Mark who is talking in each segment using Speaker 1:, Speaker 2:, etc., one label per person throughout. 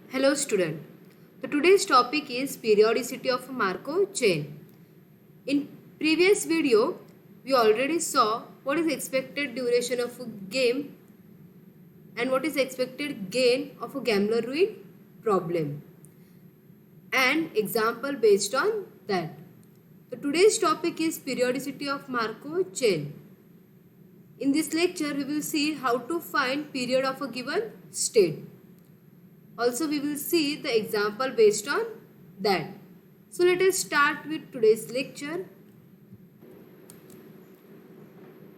Speaker 1: Hello student. Today's topic is periodicity of a Markov chain. In previous video, we already saw what is expected duration of a game and what is expected gain of a gambler ruin problem and example based on that. Today's topic is periodicity of Markov chain. In this lecture, we will see how to find period of a given state. Also, we will see the example based on that. So, let us start with today's lecture.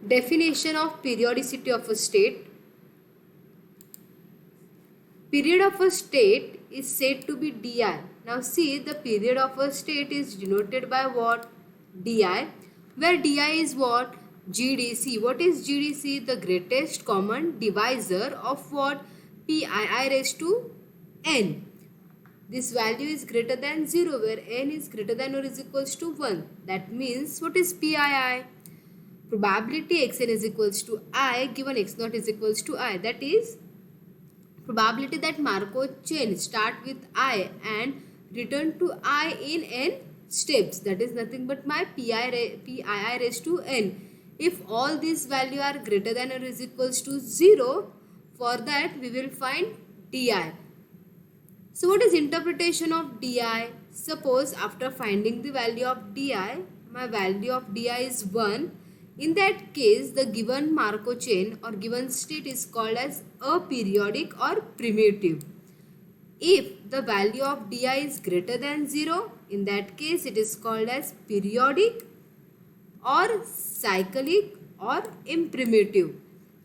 Speaker 1: Definition of periodicity of a state. Period of a state is said to be di. Now, see, the period of a state is denoted by what? Di. Where di is what? GDC. What is GDC? The greatest common divisor of what? Pii raised to n. This value is greater than 0 where n is greater than or is equals to 1. That means what is Pii? Probability xn is equals to I given x0 is equals to I. That is probability that Markov chain start with I and return to I in n steps. That is nothing but my Pii raised to n. If all these values are greater than or is equals to 0, for that we will find di. So what is interpretation of di? Suppose after finding the value of di, my value of di is 1. In that case, the given Markov chain or given state is called as aperiodic or primitive. If the value of di is greater than 0, in that case it is called as periodic or cyclic or imprimitive.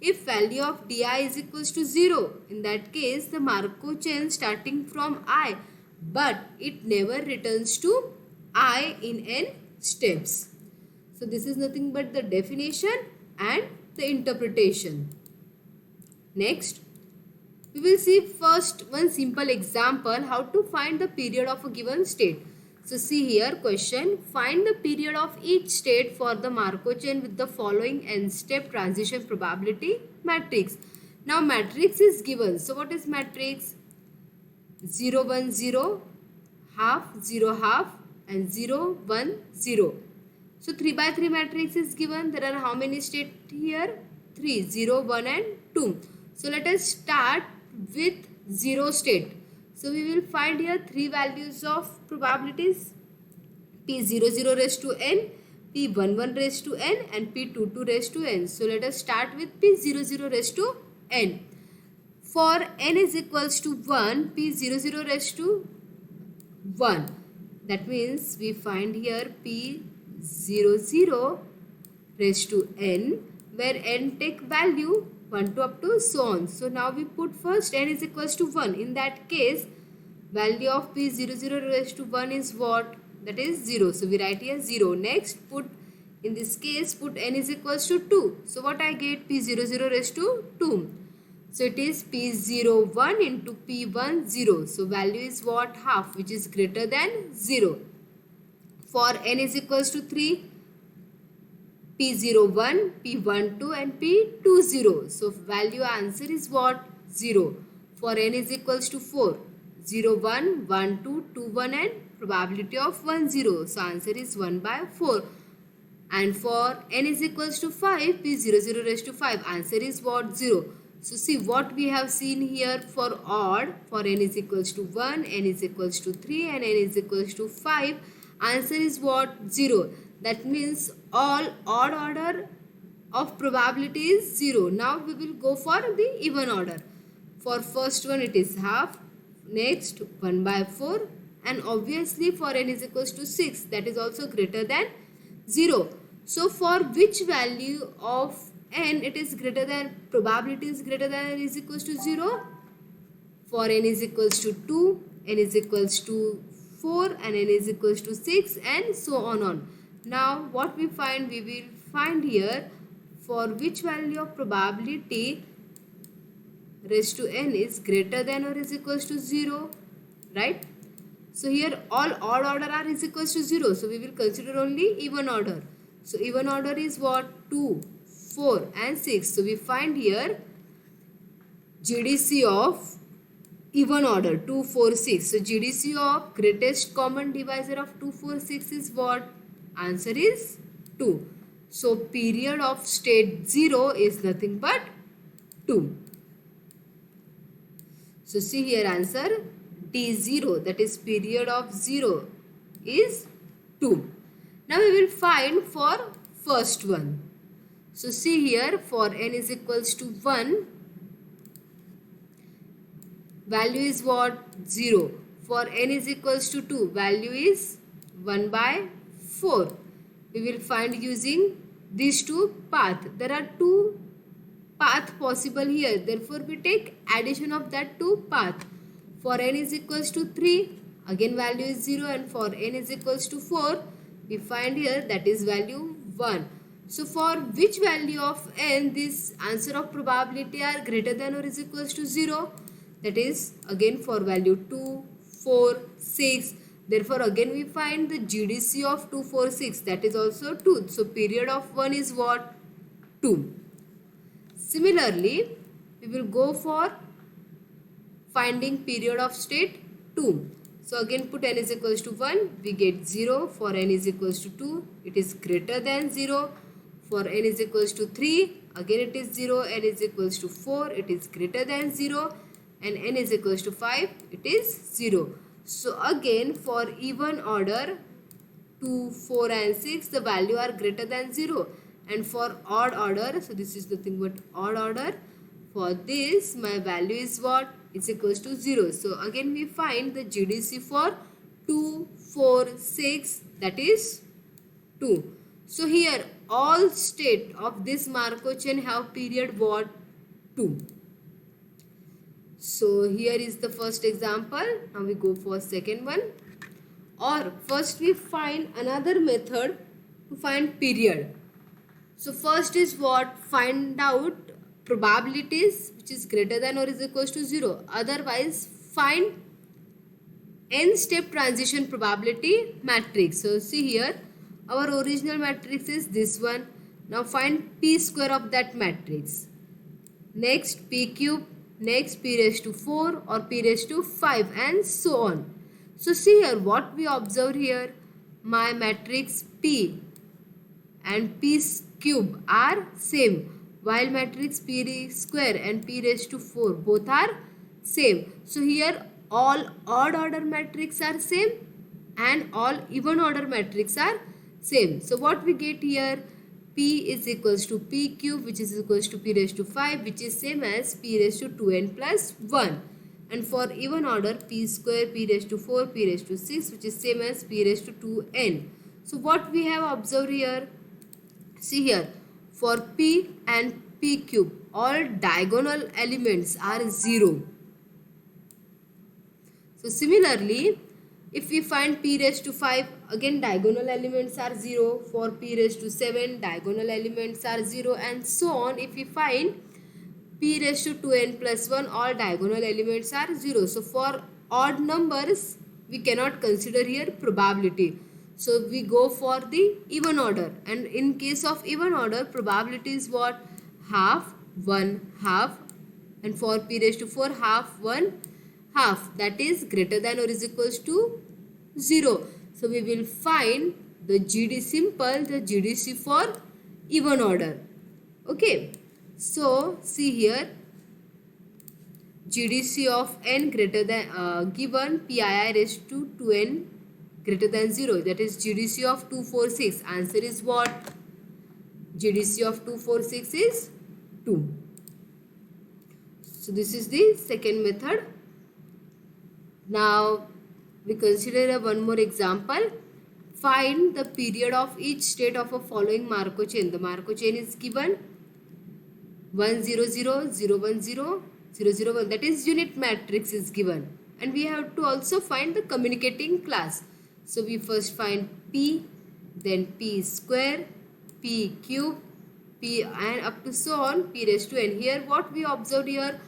Speaker 1: If value of di is equals to 0, in that case the Markov chain starting from I, but it never returns to I in n steps. So this is nothing but the definition and the interpretation. Next, we will see first one simple example how to find the period of a given state. So see here question, find the period of each state for the Markov chain with the following n-step transition probability matrix. Now matrix is given. So what is matrix? 0, 1, 0, half, 0, half and 0, 1, 0. So 3 by 3 matrix is given. There are how many states here? 3, 0, 1 and 2. So let us start with 0 state. So we will find here 3 values of probabilities. P00 raised to n, P11 raised to n and P22 raised to n. So let us start with P00 raised to n. For n is equals to 1, P00 raised to 1. That means we find here P00 raised to n where n take value 1 to up to so on. So now we put first n is equals to 1. In that case, value of P00 raised to 1 is what? That is 0. So we write here 0. Next, put in this case, put n is equals to 2. So what I get? P00 raised to 2. So it is P01 into P10. So value is what? Half, which is greater than 0. For n is equals to 3, P01, P12 and P20. So value answer is what? 0. For n is equals to 4, 0, 1, 1, 2, 2, 1 and probability of 1, 0. So answer is 1 by 4. And for n is equals to 5, P00 raised to 5. Answer is what? 0. So see what we have seen here for odd. For n is equals to 1, n is equals to 3 and n is equals to 5. Answer is what? 0. That means all odd order of probability is 0. Now we will go for the even order. For first one it is half. Next 1 by 4 and obviously for n is equals to 6, that is also greater than 0. So for which value of n it is greater than, probability is greater than or is equals to 0? For n is equals to 2, n is equals to 4 and n is equals to 6 and so on. Now what we find? We will find here for which value of probability raised to n is greater than or is equals to 0, right? So here all odd order are is equals to 0. So we will consider only even order. So even order is what? 2, 4 and 6. So we find here GDC of even order 2, 4, 6. So GDC of greatest common divisor of 2, 4, 6 is what? Answer is 2. So period of state 0 is nothing but 2. So see here answer D0, that is period of 0 is 2. Now we will find for first one. So see here, for n is equals to 1, value is what? 0. For n is equals to 2, value is 1 by 4. We will find using these two paths. There are two paths possible here. Therefore, we take addition of that two paths. For n is equals to 3, again value is 0, and for n is equals to 4, we find here that is value 1. So for which value of n this answer of probability are greater than or is equals to 0? That is again for value 2, 4, 6. Therefore again we find the GDC of 2, 4, 6, that is also 2. So period of 1 is what? 2. Similarly, we will go for finding period of state 2. So again put n is equals to 1, we get 0. For n is equals to 2, it is greater than 0. For n is equals to 3, again it is 0. N is equals to 4, it is greater than 0. And n is equals to 5, it is 0. So again for even order 2, 4 and 6, the value are greater than 0. And for odd order, so this is nothing but odd order, for this my value is what? It's equals to 0. So again we find the GDC for 2, 4, 6, that is 2. So here all state of this Markov chain have period what? 2. So here is the first example. Now we go for second one. Or first we find another method to find period. So first is what? Find out probabilities which is greater than or is equals to 0. Otherwise find n step transition probability matrix. So see here, our original matrix is this one. Now find p square of that matrix. Next p cube, next p raised to 4 or p raised to 5 and so on. So see here what we observe here, my matrix p and p cube are same, while matrix p square and p raised to 4 both are same. So here all odd order matrix are same and all even order matrix are same. So what we get here, p is equals to p cube which is equals to p raised to 5 which is same as p raised to 2n plus 1. And for even order, p square, p raised to 4, p raised to 6 which is same as p raised to 2n. So what we have observed here, see here, for p and p cube all diagonal elements are 0. So similarly, if we find p raised to 5, again diagonal elements are 0. For p raised to 7, diagonal elements are 0 and so on. If we find p raised to 2n plus 1, all diagonal elements are 0. So for odd numbers, we cannot consider here probability. So we go for the even order, and in case of even order, probability is what? Half, 1, half, and for p raised to 4, half, 1, half, that is greater than or is equals to 0. So we will find the GDC for even order. Okay. So see here, GDC of n greater than given pii raised to 2n greater than 0, that is GDC of 2, 4, 6. Answer is what? GDC of 2, 4, 6 is 2. So this is the second method. Now we consider one more example. Find the period of each state of a following Markov chain. The Markov chain is given 1 0 0 0 1 0 0 0 1, that is unit matrix is given, and we have to also find the communicating class. So we first find p, then p square, p cube, p and up to so on, p raised to n. Here what we observed here,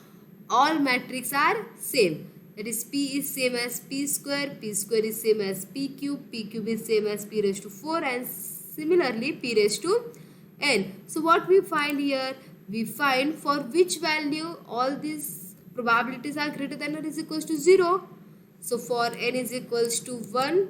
Speaker 1: all matrix are same, that is p is same as p square is same as p cube is same as p raised to 4 and similarly p raised to n. So what we find here, we find for which value all these probabilities are greater than or is equals to 0. So for n is equals to 1,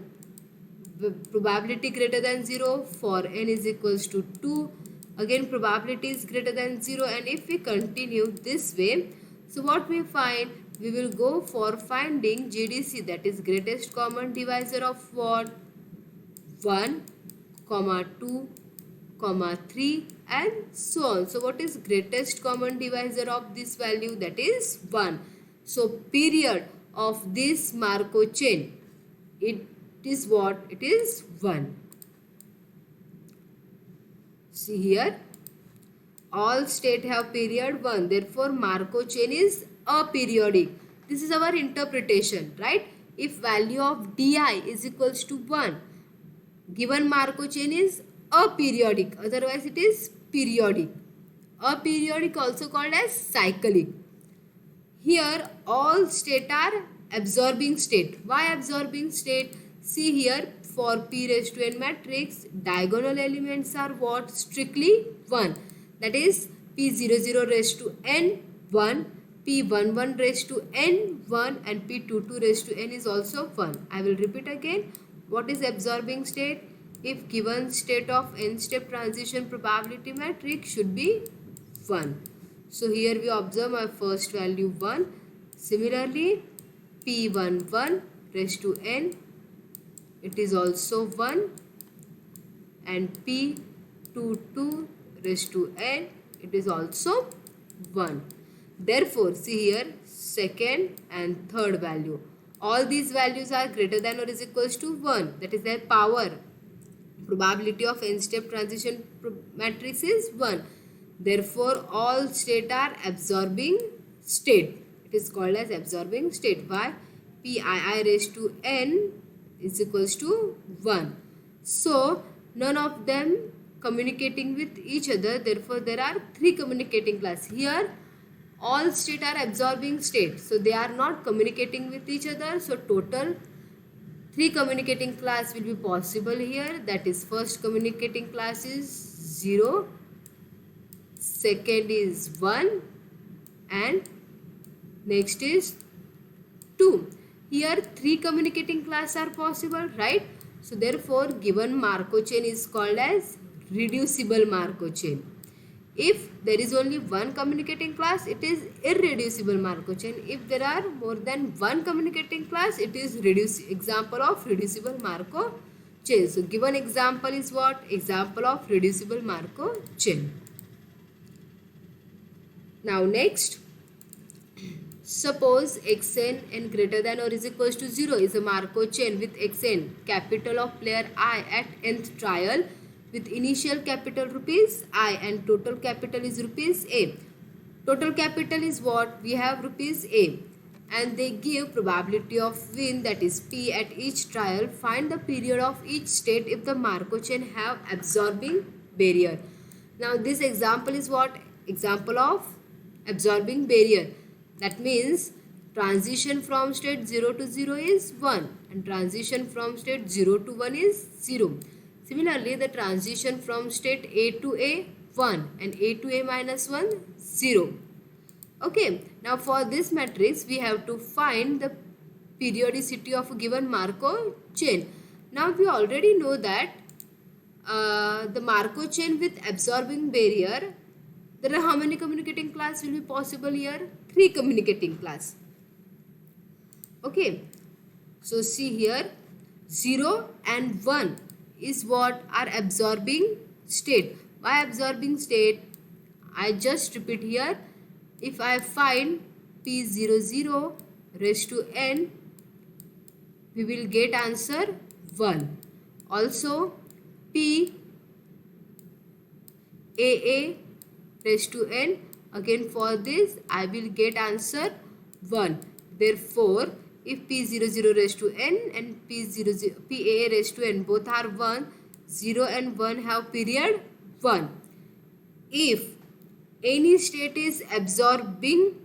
Speaker 1: probability greater than 0. For n is equals to 2, again probability is greater than 0. And if we continue this way, so what we find, we will go for finding GDC, that is greatest common divisor of what? 1, 2, 3 and so on. So what is greatest common divisor of this value? That is 1. So period of this Markov chain, it is what? It is 1. See here, all state have period 1, therefore Markov chain is aperiodic. This is our interpretation, right? If value of di is equals to 1, given Markov chain is aperiodic, otherwise it is periodic. Aperiodic also called as cyclic. Here all state are absorbing state. Why absorbing state? See here, for p raised to n matrix, diagonal elements are what? Strictly 1. That is p00 raised to n 1, p11 raised to n 1 and p22 raised to n is also 1. I will repeat again. What is absorbing state? If given state of n-step transition probability matrix should be 1. So here we observe my first value 1. Similarly, p11 raised to n, it is also 1, and p22 raised to n, it is also 1. Therefore, see here, second and third value, all these values are greater than or is equals to 1. That is their power. Probability of n-step transition matrix is 1. Therefore, all state are absorbing state. It is called as absorbing state. Why? Pii raised to n is equals to 1. So, none of them communicating with each other. Therefore, there are 3 communicating class. Here, all state are absorbing state. So, they are not communicating with each other. So, total 3 communicating class will be possible here. That is, first communicating class is 0, second is 1 and next is 2. Here 3 communicating class are possible, right? So therefore given Markov chain is called as reducible Markov chain. If there is only one communicating class, it is irreducible Markov chain. If there are more than one communicating class, it is example of reducible Markov chain. So given example is what? Example of reducible Markov chain. Now next, suppose xn n greater than or is equals to 0 is a Markov chain with xn capital of player I at nth trial with initial capital rupees I and total capital is rupees A. Total capital is what? We have rupees A, and they give probability of win, that is P, at each trial. Find the period of each state if the Markov chain have absorbing barrier. Now this example is what? Example of absorbing barrier. That means transition from state 0 to 0 is 1 and transition from state 0 to 1 is 0. Similarly, the transition from state A to A 1 and A to A minus 1 0. Okay, now for this matrix we have to find the periodicity of a given Markov chain. Now we already know that the Markov chain with absorbing barrier, there are how many communicating class will be possible here? 3 communicating class. Okay, so see here, 0 and 1 is what? Are absorbing state. Why absorbing state? I just repeat here. If I find P00 raised to n, we will get answer 1. Also P AA raised to n, again for this I will get answer 1. Therefore, if P00 raised to n and PAA raised to n both are 1, 0 and 1 have period 1. If any state is absorbing,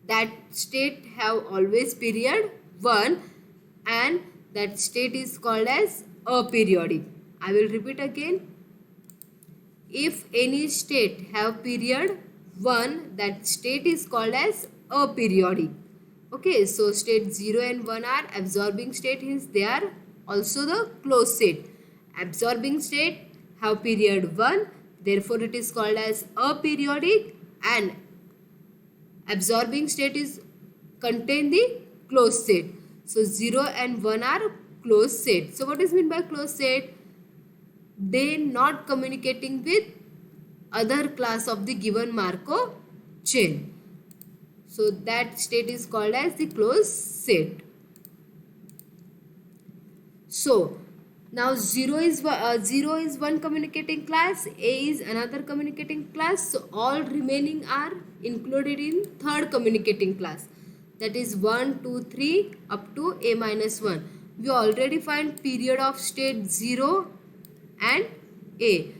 Speaker 1: that state have always period 1 and that state is called as aperiodic. I will repeat again. If any state have period 1, that state is called as aperiodic. Okay, so state 0 and 1 are absorbing state, hence they are also the closed state. Absorbing state have period 1, therefore it is called as aperiodic, and absorbing state is contain the closed state. So 0 and 1 are closed state. So what is meant by closed state? They not communicating with other class of the given Markov chain. So that state is called as the closed state. So now 0 is one communicating class, A is another communicating class. So all remaining are included in third communicating class. That is 1, 2, 3 up to A minus 1. We already find period of state 0 and A.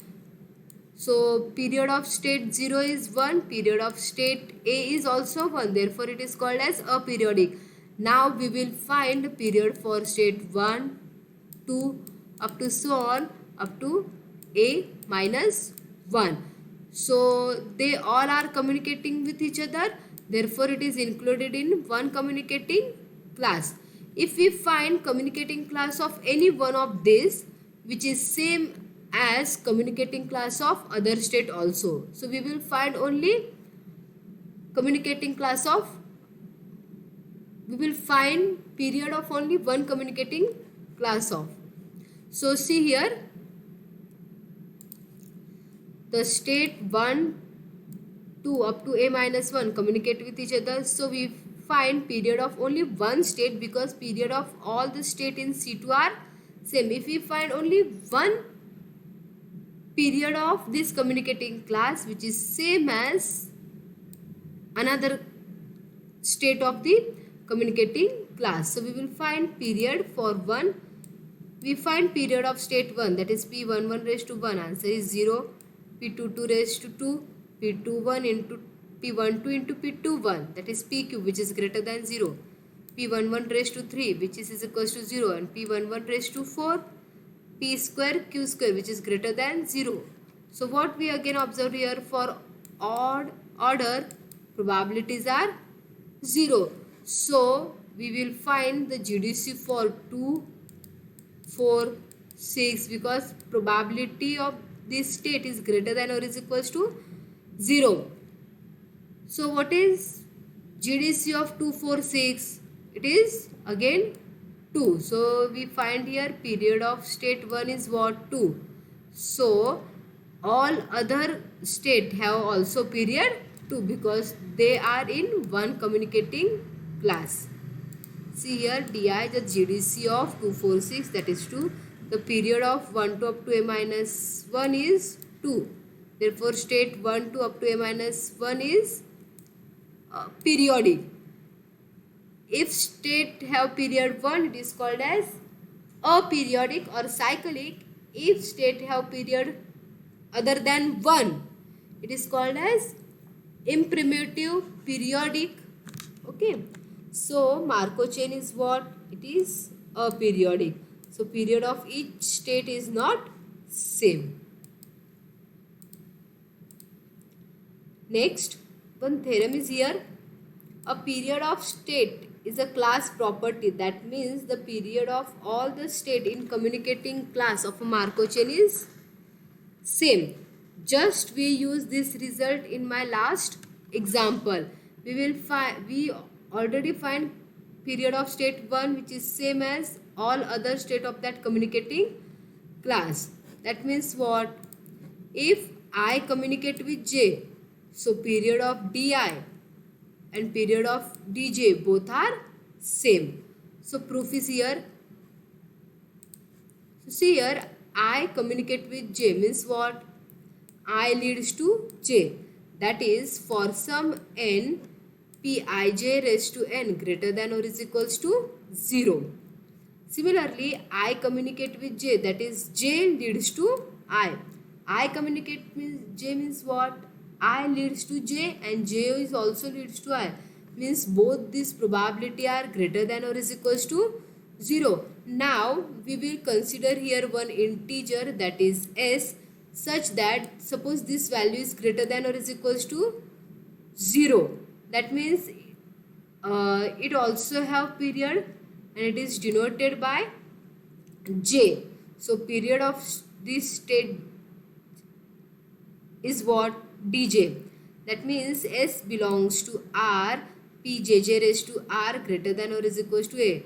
Speaker 1: So period of state 0 is 1, period of state A is also 1. Therefore it is called as aperiodic. Now we will find period for state 1, 2 up to so on up to A minus 1. So they all are communicating with each other. Therefore it is included in one communicating class. If we find communicating class of any one of these which is same as communicating class of other state also. So we will find only communicating class of, we will find period of only one communicating class of. So see here, the state 1, 2 up to A minus 1 communicate with each other. So we find period of only one state because period of all the state in C2 are same. If we find only one period of this communicating class which is same as another state of the communicating class, so we will find period for 1. We find period of state 1, that is P11 raised to 1, answer is 0, P22 raised to 2, P21 into P12 into P21, that is P cube which is greater than 0, P11 raised to 3 which is equals to 0, and P11 raised to 4, P square Q square which is greater than 0. So what we again observe here, for odd order probabilities are 0. So we will find the GDC for 2, 4, 6 because probability of this state is greater than or is equals to 0. So what is GDC of 2, 4, 6? It is again 2. So we find here period of state 1 is what? 2. So all other state have also period 2 because they are in one communicating class. See here, DI, the GDC of 2, 4, 6, that is 2. The period of 1 to up to A minus 1 is 2. Therefore state 1 to up to A minus 1 is periodic. If state have period 1, it is called as aperiodic or cyclic. If state have period other than 1, it is called as imprimative periodic. Okay. So Markov chain is what? It is aperiodic. So period of each state is not same. Next, one theorem is here. A period of state is a class property. That means the period of all the state in communicating class of a Markov chain is same. Just we use this result in my last example. We already find period of state 1 which is same as all other state of that communicating class. That means what? If I communicate with J, so period of DI and period of DJ both are same. So proof is here. So see here, I communicate with J means what? I leads to J. That is for some n, Pij raised to n greater than or is equals to 0. Similarly, I communicate with J, that is J leads to I. I communicate with J means what? I leads to J and J is also leads to I. Means both this probability are greater than or is equals to 0. Now we will consider here one integer, that is S, such that suppose this value is greater than or is equals to 0. That means it also have period and it is denoted by J. So period of this state is what? Dj. That means S belongs to R, Pjj raised to R greater than or is equals to A.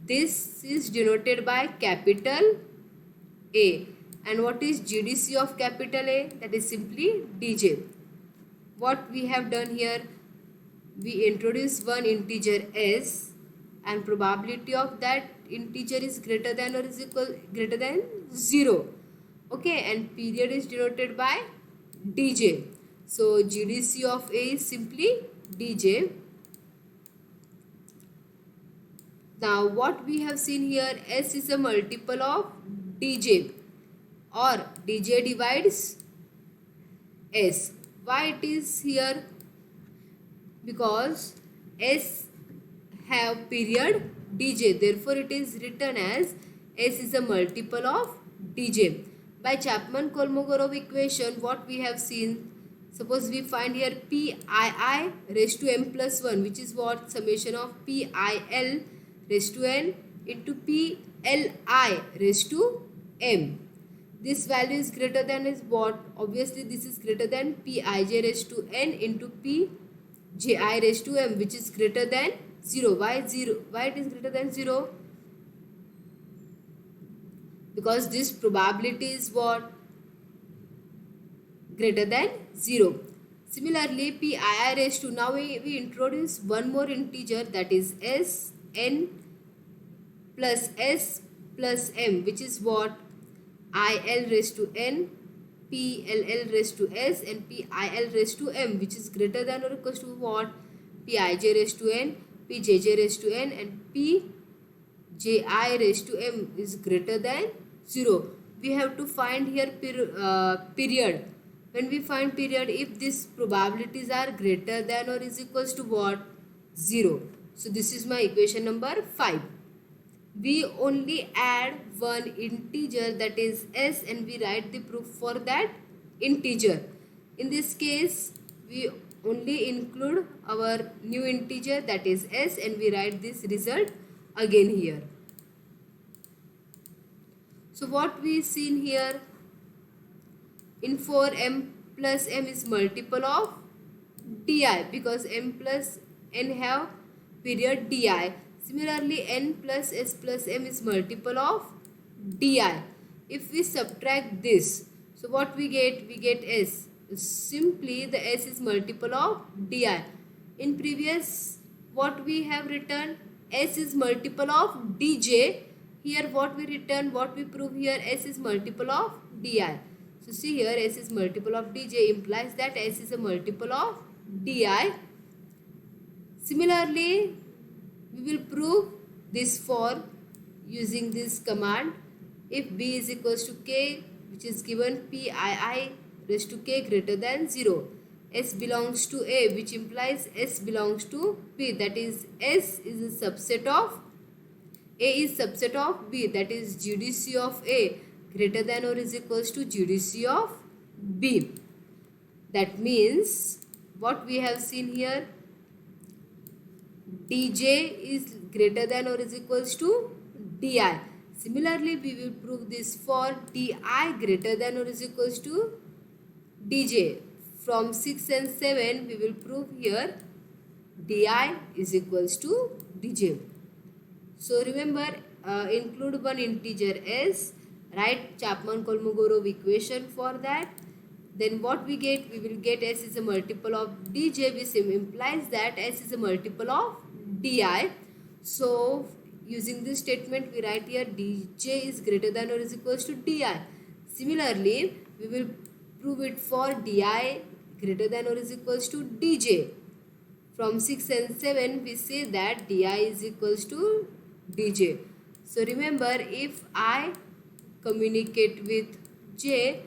Speaker 1: This is denoted by capital A. And what is GDC of capital A? That is simply Dj. What we have done here? We introduce one integer S and probability of that integer is greater than or is equal greater than 0. Okay, and period is denoted by Dj. So GDC of A is simply Dj. Now what we have seen here, S is a multiple of Dj or Dj divides S. Why it is here? Because S have period Dj, therefore it is written as S is a multiple of Dj. By Chapman-Kolmogorov equation, what we have seen, suppose we find here Pii raised to m plus 1, which is what? Summation of Pil raised to n into Pli raised to m. This value is greater than is what? Obviously this is greater than Pij raised to n into Pji raised to m, which is greater than 0. Why 0? Why it is greater than 0? Because this probability is what? Greater than 0. Similarly, Pii raised to, now we introduce one more integer, that is S n plus S plus m, which is what? Il raised to n, Pll raised to S and Pil raised to m, which is greater than or equals to what? Pij raised to n, Pjj raised to n and Pji raised to m is greater than 0. We have to find here period. When we find period, if these probabilities are greater than or is equals to what? 0. So this is my equation number 5. We only add one integer, that is S, and we write the proof for that integer. In this case, we only include our new integer, that is S, and we write this result again here. So what we seen here, in 4 m plus m is multiple of di, because m plus n have period di. Similarly, n plus s plus m is multiple of di. If we subtract this, so what we get? We get s. Simply the s is multiple of di. In previous, what we have written? S is multiple of dj. Here what we written? What we prove here? S is multiple of di. So see here, s is multiple of dj implies that s is a multiple of di. Similarly, we will prove this for using this command. If b is equals to k, which is given Pii raised to k greater than 0, s belongs to a, which implies s belongs to b, that is s is a subset of a is subset of b, that is GDC of a greater than or is equals to GDC of b. That means what we have seen here, dj is greater than or is equals to di. Similarly, we will prove this for di greater than or is equals to dj. From 6 and 7, we will prove here di is equals to dj. So remember, include one integer s, write Chapman-Kolmogorov equation for that. Then what we get? We will get s is a multiple of dj, which implies that s is a multiple of di. So using this statement, we write here dj is greater than or is equals to di. Similarly, we will prove it for di greater than or is equals to dj. From 6 and 7, we say that di is equals to dj. So remember, if I communicate with j,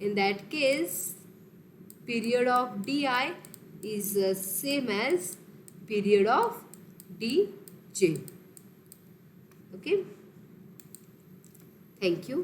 Speaker 1: in that case period of di is same as period of dj. Okay, thank you.